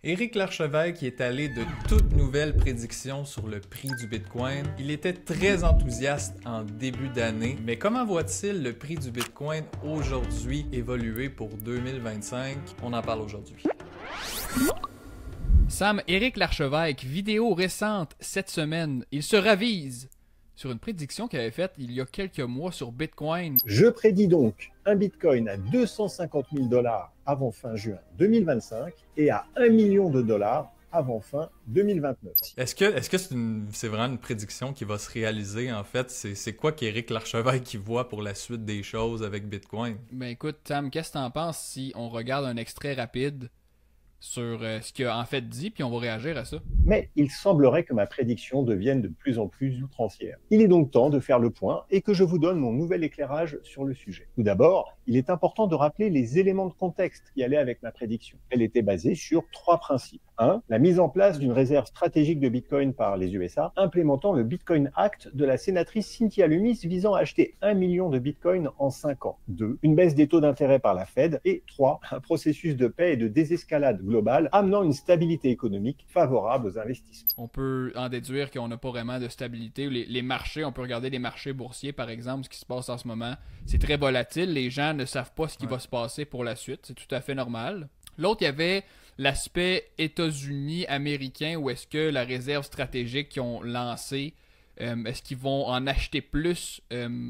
Éric Larchevêque est allé de toutes nouvelles prédictions sur le prix du Bitcoin. Il était très enthousiaste en début d'année, mais comment voit-il le prix du Bitcoin aujourd'hui évoluer pour 2025? On en parle aujourd'hui. Sam, Éric Larchevêque, vidéo récente cette semaine, il se ravise sur une prédiction qu'il avait faite il y a quelques mois sur Bitcoin. Je prédis donc un Bitcoin à 250 000 $ avant fin juin 2025 et à 1 million de dollars avant fin 2029. Est-ce que c'est vraiment une prédiction qui va se réaliser en fait? C'est quoi qu'Éric Larchevêque qui voit pour la suite des choses avec Bitcoin? Ben écoute, Sam, qu'est-ce que t'en penses si on regarde un extrait rapide sur ce qu'il a en fait dit, puis on va réagir à ça? Mais il semblerait que ma prédiction devienne de plus en plus outrancière. Il est donc temps de faire le point et que je vous donne mon nouvel éclairage sur le sujet. Tout d'abord, il est important de rappeler les éléments de contexte qui allaient avec ma prédiction. Elle était basée sur 3 principes. 1. La mise en place d'une réserve stratégique de Bitcoin par les USA, implémentant le Bitcoin Act de la sénatrice Cynthia Lummis visant à acheter 1 million de Bitcoin en 5 ans. 2. Une baisse des taux d'intérêt par la Fed. Et 3. Un processus de paix et de désescalade globale amenant une stabilité économique favorable aux investissements. On peut en déduire qu'on n'a pas vraiment de stabilité. Les marchés, on peut regarder les marchés boursiers par exemple, ce qui se passe en ce moment. C'est très volatile, les gens ne savent pas ce qui va se passer pour la suite, c'est tout à fait normal. L'autre, il y avait l'aspect États-Unis américain, où est-ce que la réserve stratégique qu'ils ont lancée, est-ce qu'ils vont en acheter plus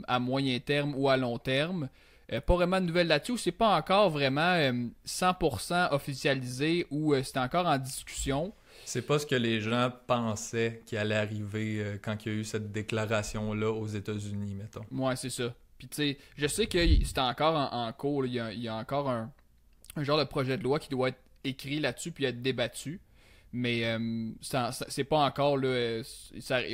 à moyen terme ou à long terme? Pas vraiment de nouvelles là-dessus, c'est pas encore vraiment 100% officialisé ou c'est encore en discussion. C'est pas ce que les gens pensaient qui allait arriver quand il y a eu cette déclaration-là aux États-Unis, mettons. Ouais, c'est ça. Puis tu sais, je sais que c'est encore en cours, il y a encore un genre de projet de loi qui doit être écrit là-dessus puis être débattu. Mais c'est pas encore là,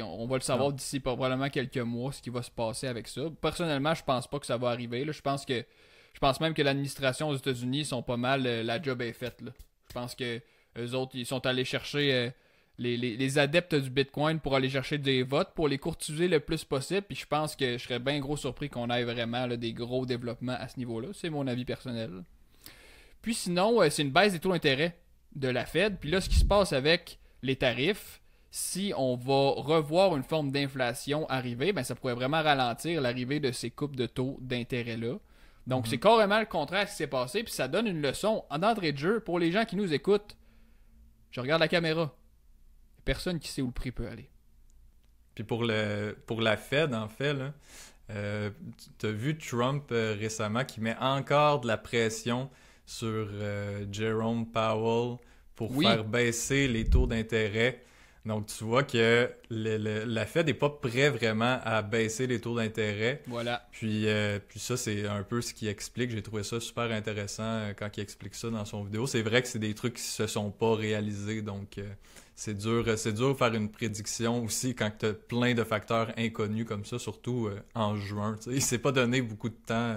on va le savoir d'ici probablement quelques mois ce qui va se passer avec ça. Personnellement, je pense pas que ça va arriver. Là. Je pense même que l'administration aux États-Unis sont pas mal, la job est faite. Là. Je pense que eux autres, ils sont allés chercher les adeptes du Bitcoin pour aller chercher des votes, pour les courtiser le plus possible. Puis je pense que je serais bien gros surpris qu'on ait vraiment là, des gros développements à ce niveau-là. C'est mon avis personnel. Puis sinon, c'est une baisse des taux d'intérêt de la Fed. Puis là, ce qui se passe avec les tarifs, si on va revoir une forme d'inflation arriver, ben ça pourrait vraiment ralentir l'arrivée de ces coupes de taux d'intérêt-là. Donc, c'est carrément le contraire de ce qui s'est passé. Puis ça donne une leçon en entrée de jeu pour les gens qui nous écoutent. Je regarde la caméra. Personne qui sait où le prix peut aller. Puis pour la Fed, en fait, là, tu as vu Trump récemment qui met encore de la pression sur Jerome Powell pour faire baisser les taux d'intérêt. Donc, tu vois que la Fed n'est pas prêt vraiment à baisser les taux d'intérêt. Voilà. Puis ça, c'est un peu ce qui explique. J'ai trouvé ça super intéressant quand il explique ça dans son vidéo. C'est vrai que c'est des trucs qui se sont pas réalisés. Donc, c'est dur de faire une prédiction aussi quand tu as plein de facteurs inconnus comme ça, surtout en juin. Il s'est pas donné beaucoup de temps...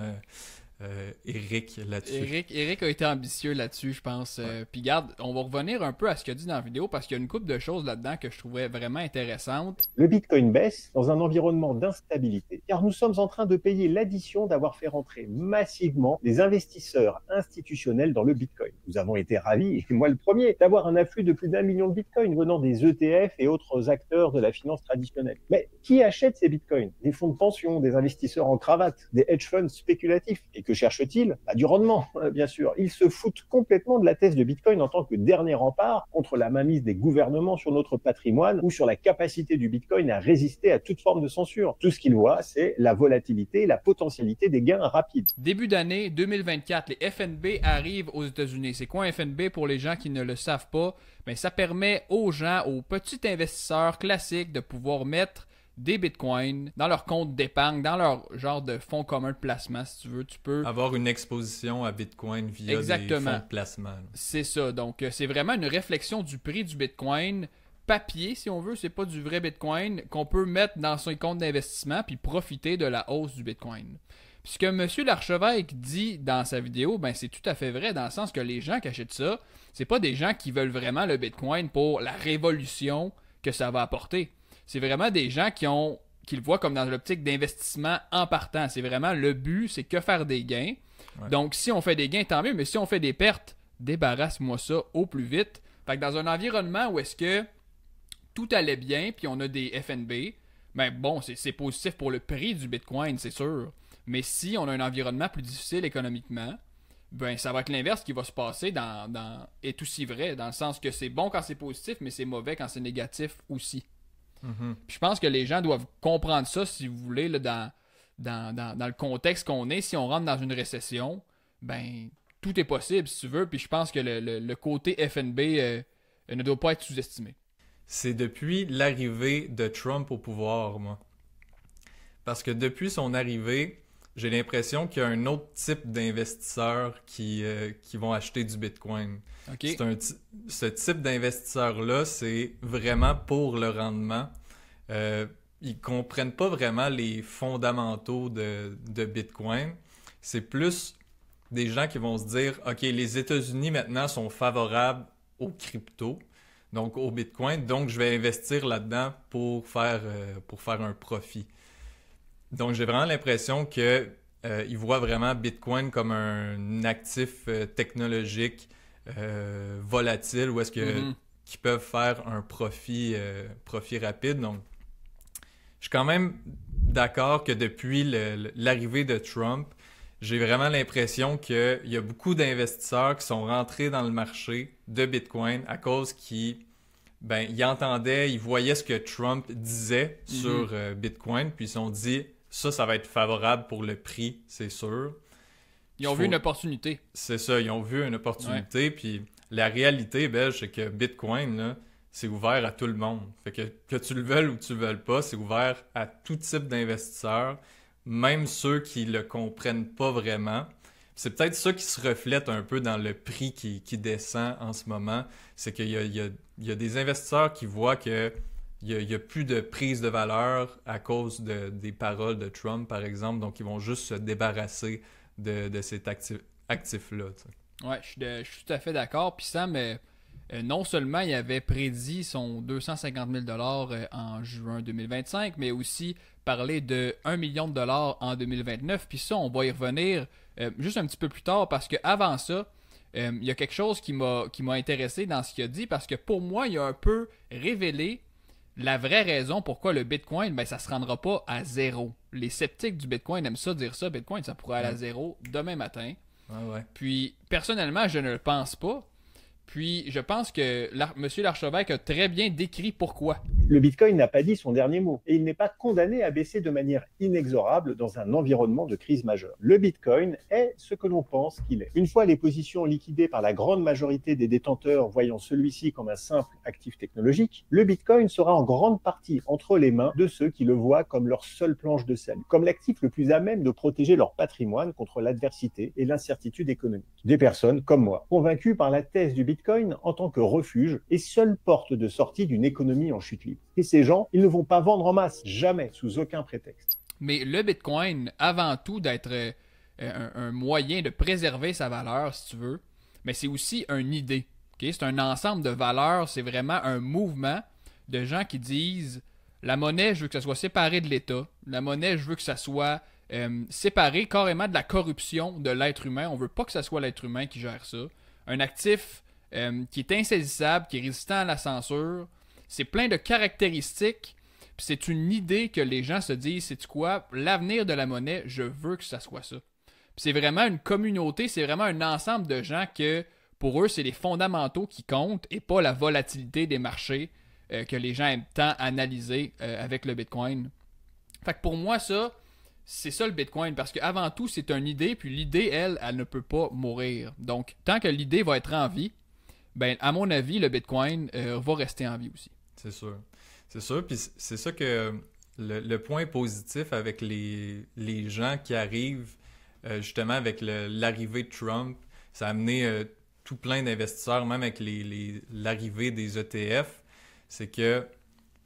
Éric là-dessus. Éric a été ambitieux là-dessus, je pense. Ouais. Puis garde, on va revenir un peu à ce qu'il a dit dans la vidéo parce qu'il y a une couple de choses là-dedans que je trouvais vraiment intéressantes. Le Bitcoin baisse dans un environnement d'instabilité, car nous sommes en train de payer l'addition d'avoir fait rentrer massivement des investisseurs institutionnels dans le Bitcoin. Nous avons été ravis, et moi le premier, d'avoir un afflux de plus d'1 million de Bitcoin venant des ETF et autres acteurs de la finance traditionnelle. Mais qui achète ces Bitcoins? Des fonds de pension, des investisseurs en cravate, des hedge funds spéculatifs. Et que cherchent-ils? Du rendement, bien sûr. Ils se foutent complètement de la thèse de Bitcoin en tant que dernier rempart contre la mainmise des gouvernements sur notre patrimoine ou sur la capacité du Bitcoin à résister à toute forme de censure. Tout ce qu'ils voient, c'est la volatilité et la potentialité des gains rapides. Début d'année 2024, les FNB arrivent aux États-Unis. C'est quoi un FNB pour les gens qui ne le savent pas? Ben, ça permet aux gens, aux petits investisseurs classiques de pouvoir mettre des bitcoins dans leur compte d'épargne, dans leur genre de fonds commun de placement, si tu veux. Tu peux avoir une exposition à Bitcoin via des fonds de placement. C'est ça. Donc, c'est vraiment une réflexion du prix du Bitcoin papier, si on veut. C'est pas du vrai Bitcoin qu'on peut mettre dans son compte d'investissement puis profiter de la hausse du Bitcoin. Puis ce que M. Larchevêque dit dans sa vidéo, ben c'est tout à fait vrai dans le sens que les gens qui achètent ça, c'est pas des gens qui veulent vraiment le Bitcoin pour la révolution que ça va apporter. C'est vraiment des gens qui le voient comme dans l'optique d'investissement en partant. C'est vraiment le but, c'est que faire des gains. Ouais. Donc, si on fait des gains, tant mieux, mais si on fait des pertes, débarrasse-moi ça au plus vite. Fait que dans un environnement où est-ce que tout allait bien, puis on a des FNB, ben bon, c'est positif pour le prix du Bitcoin, c'est sûr. Mais si on a un environnement plus difficile économiquement, ben ça va être l'inverse qui va se passer est aussi vrai, dans le sens que c'est bon quand c'est positif, mais c'est mauvais quand c'est négatif aussi. Puis je pense que les gens doivent comprendre ça, si vous voulez, là, dans le contexte qu'on est. Si on rentre dans une récession, ben tout est possible, si tu veux. Puis je pense que le côté FNB ne doit pas être sous-estimé. C'est depuis l'arrivée de Trump au pouvoir, moi. Parce que depuis son arrivée, j'ai l'impression qu'il y a un autre type d'investisseurs qui vont acheter du Bitcoin. Okay. Ce type d'investisseur-là, c'est vraiment pour le rendement. Ils comprennent pas vraiment les fondamentaux de Bitcoin. C'est plus des gens qui vont se dire, OK, les États-Unis maintenant sont favorables aux cryptos, donc au Bitcoin, donc je vais investir là-dedans pour faire un profit. Donc j'ai vraiment l'impression que ils voient vraiment Bitcoin comme un actif technologique volatile où est-ce que qu'ils peuvent faire un profit rapide. Donc je suis quand même d'accord que depuis l'arrivée de Trump, j'ai vraiment l'impression qu'il y a beaucoup d'investisseurs qui sont rentrés dans le marché de Bitcoin à cause qu'ils entendaient, ils voyaient ce que Trump disait sur Bitcoin, puis ils se sont dit ça va être favorable pour le prix, c'est sûr. Ils ont vu une opportunité. C'est ça, ils ont vu une opportunité, puis la réalité, belge, c'est que Bitcoin, là, c'est ouvert à tout le monde. Fait que tu le veuilles ou tu le veuilles pas, c'est ouvert à tout type d'investisseurs, même ceux qui le comprennent pas vraiment. C'est peut-être ça qui se reflète un peu dans le prix qui descend en ce moment. C'est qu'il y a des investisseurs qui voient que il y a plus de prise de valeur à cause des paroles de Trump, par exemple. Donc, ils vont juste se débarrasser de cet actif-là. Ouais, je suis tout à fait d'accord. Puis Sam, non seulement il avait prédit son 250 000 $ en juin 2025, mais aussi parlé de 1 million de dollars en 2029. Puis ça, on va y revenir juste un petit peu plus tard parce qu'avant ça, il y a quelque chose qui m'a intéressé dans ce qu'il a dit parce que pour moi, il a un peu révélé la vraie raison pourquoi le Bitcoin, ben, ça se rendra pas à zéro. Les sceptiques du Bitcoin aiment ça dire ça. Bitcoin, ça pourrait aller à zéro demain matin. Ouais. Puis, personnellement, je ne le pense pas. Puis, je pense que M. l'archevêque a très bien décrit pourquoi. Le Bitcoin n'a pas dit son dernier mot et il n'est pas condamné à baisser de manière inexorable dans un environnement de crise majeure. Le Bitcoin est ce que l'on pense qu'il est. Une fois les positions liquidées par la grande majorité des détenteurs voyant celui-ci comme un simple actif technologique, le Bitcoin sera en grande partie entre les mains de ceux qui le voient comme leur seule planche de salut, comme l'actif le plus à même de protéger leur patrimoine contre l'adversité et l'incertitude économique. Des personnes comme moi, convaincues par la thèse du Bitcoin en tant que refuge et seule porte de sortie d'une économie en chute libre. Et ces gens, ils ne vont pas vendre en masse, jamais, sous aucun prétexte. Mais le Bitcoin, avant tout d'être un moyen de préserver sa valeur, si tu veux, mais c'est aussi une idée. Okay? C'est un ensemble de valeurs, c'est vraiment un mouvement de gens qui disent la monnaie, je veux que ça soit séparé de l'État. La monnaie, je veux que ça soit séparé carrément de la corruption de l'être humain. On veut pas que ça soit l'être humain qui gère ça. Un actif qui est insaisissable, qui est résistant à la censure. C'est plein de caractéristiques. Puis c'est une idée que les gens se disent, sais-tu quoi, l'avenir de la monnaie, je veux que ça soit ça. Puis c'est vraiment une communauté, c'est vraiment un ensemble de gens que, pour eux, c'est les fondamentaux qui comptent et pas la volatilité des marchés que les gens aiment tant analyser avec le Bitcoin. Fait que pour moi, ça, c'est ça le Bitcoin, parce qu'avant tout, c'est une idée, puis l'idée, elle ne peut pas mourir. Donc, tant que l'idée va être en vie, ben, à mon avis, le Bitcoin va rester en vie aussi. C'est sûr. C'est sûr, puis c'est ça que le point positif avec les gens qui arrivent, justement avec l'arrivée de Trump, ça a amené tout plein d'investisseurs, même avec l'arrivée des ETF, c'est que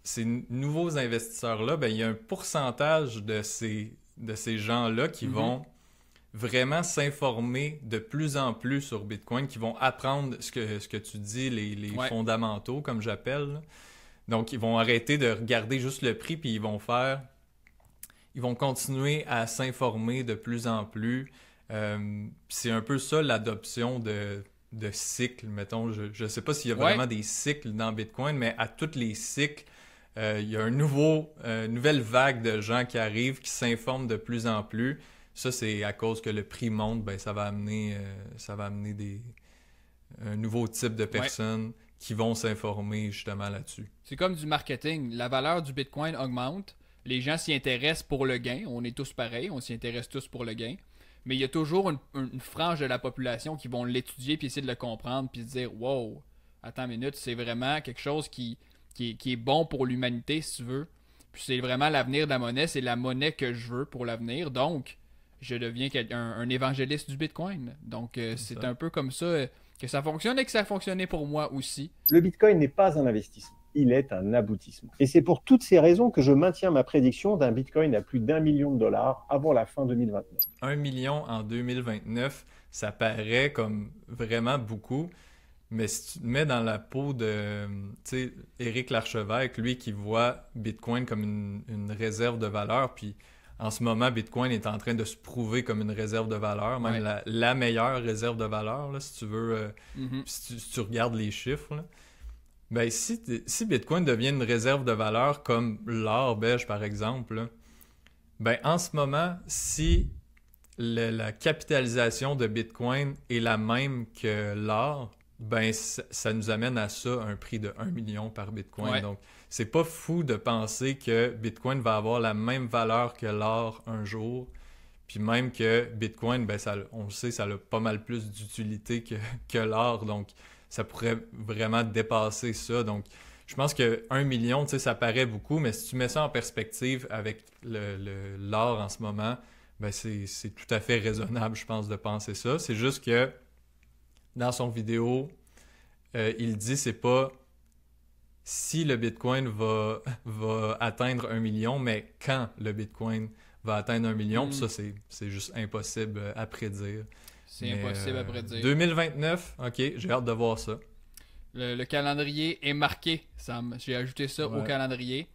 ces nouveaux investisseurs-là, ben, il y a un pourcentage de ces gens-là qui vont vraiment s'informer de plus en plus sur Bitcoin, qui vont apprendre ce que tu dis, les fondamentaux, comme j'appelle, là. Donc, ils vont arrêter de regarder juste le prix, puis ils vont continuer à s'informer de plus en plus. C'est un peu ça l'adoption de de cycles, mettons. Je sais pas s'il y a Ouais. vraiment des cycles dans Bitcoin, mais à tous les cycles, il y a une nouvelle vague de gens qui arrivent, qui s'informent de plus en plus. Ça, c'est à cause que le prix monte, ben, ça va amener un nouveau type de personnes qui vont s'informer justement là-dessus. C'est comme du marketing. La valeur du Bitcoin augmente. Les gens s'y intéressent pour le gain. On est tous pareils. On s'y intéresse tous pour le gain. Mais il y a toujours une frange de la population qui vont l'étudier puis essayer de le comprendre puis se dire « Wow, attends une minute, c'est vraiment quelque chose qui est bon pour l'humanité, si tu veux. Puis c'est vraiment l'avenir de la monnaie. C'est la monnaie que je veux pour l'avenir. Donc, je deviens un évangéliste du Bitcoin. Donc, c'est ça. un peu comme ça que ça fonctionne et que ça a fonctionné pour moi aussi. Le Bitcoin n'est pas un investissement, il est un aboutissement. Et c'est pour toutes ces raisons que je maintiens ma prédiction d'un Bitcoin à plus d'1 million de dollars avant la fin 2029. 1 million en 2029, ça paraît comme vraiment beaucoup, mais si tu te mets dans la peau de, tu sais, Éric Larchevêque, lui qui voit Bitcoin comme une réserve de valeur, puis en ce moment, Bitcoin est en train de se prouver comme une réserve de valeur, même la meilleure réserve de valeur, là, si tu veux, si tu regardes les chiffres, là. Ben, si Bitcoin devient une réserve de valeur comme l'or beige, par exemple, là, ben, en ce moment, si la capitalisation de Bitcoin est la même que l'or, ben, ça nous amène à ça, un prix de 1 million par Bitcoin. Ouais. Donc, c'est pas fou de penser que Bitcoin va avoir la même valeur que l'or un jour. Puis même que Bitcoin, ben, on le sait, ça a pas mal plus d'utilité que l'or. Donc, ça pourrait vraiment dépasser ça. Donc, je pense que 1 million, tu sais, ça paraît beaucoup, mais si tu mets ça en perspective avec l'or en ce moment, ben c'est tout à fait raisonnable, je pense, de penser ça. C'est juste que dans son vidéo, il dit c'est pas si le Bitcoin va atteindre 1 million, mais quand le Bitcoin va atteindre 1 million. Puis ça, c'est juste impossible à prédire. C'est impossible à prédire. 2029, ok, j'ai hâte de voir ça. Le calendrier est marqué, Sam. J'ai ajouté ça au calendrier.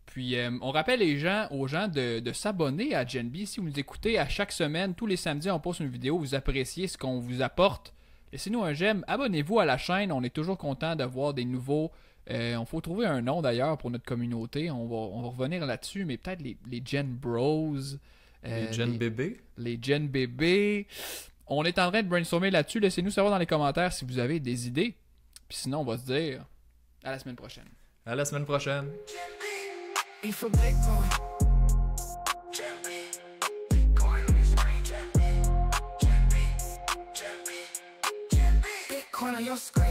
Puis, on rappelle aux gens de s'abonner à GenB. Si vous nous écoutez à chaque semaine, tous les samedis, on poste une vidéo. Vous appréciez ce qu'on vous apporte. Laissez-nous un j'aime. Abonnez-vous à la chaîne. On est toujours content de voir des nouveaux. On faut trouver un nom d'ailleurs pour notre communauté. On va revenir là-dessus. Mais peut-être les Gen Bros. Les Gen Bébés. Les Gen Bébés. On est en train de brainstormer là-dessus. Laissez-nous savoir dans les commentaires si vous avez des idées. Puis sinon, on va se dire à la semaine prochaine. À la semaine prochaine. Bitcoin on your screen.